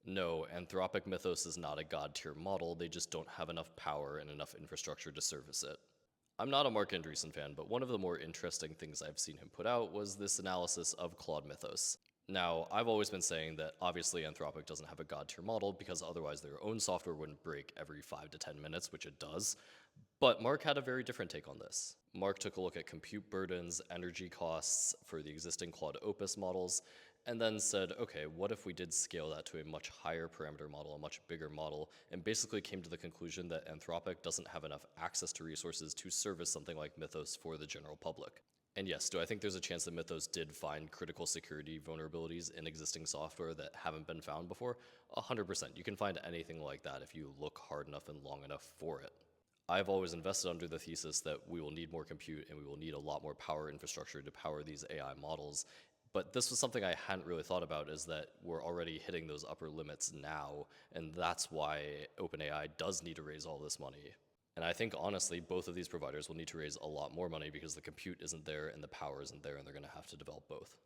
No, Anthropic Mythos is not a god tier model, they just don't have enough power and enough infrastructure to service it. I'm not a Mark Andreessen fan, but one of the more interesting things I've seen him put out was this analysis of Claude Mythos. Now, I've always been saying that obviously Anthropic doesn't have a god tier model because otherwise their own software wouldn't break every 5 to 10 minutes, which it does. But Mark had a very different take on this. Mark took a look at compute burdens, energy costs for the existing Claude Opus models, and then said, okay, what if we did scale that to a much higher parameter model, a much bigger model, and basically came to the conclusion that Anthropic doesn't have enough access to resources to service something like Mythos for the general public. And yes, do I think there's a chance that Mythos did find critical security vulnerabilities in existing software that haven't been found before? 100%. You can find anything like that if you look hard enough and long enough for it. I've always invested under the thesis that we will need more compute and we will need a lot more power infrastructure to power these AI models. But this was something I hadn't really thought about, is that we're already hitting those upper limits now, and that's why OpenAI does need to raise all this money. And I think honestly, both of these providers will need to raise a lot more money because the compute isn't there and the power isn't there, and they're going to have to develop both.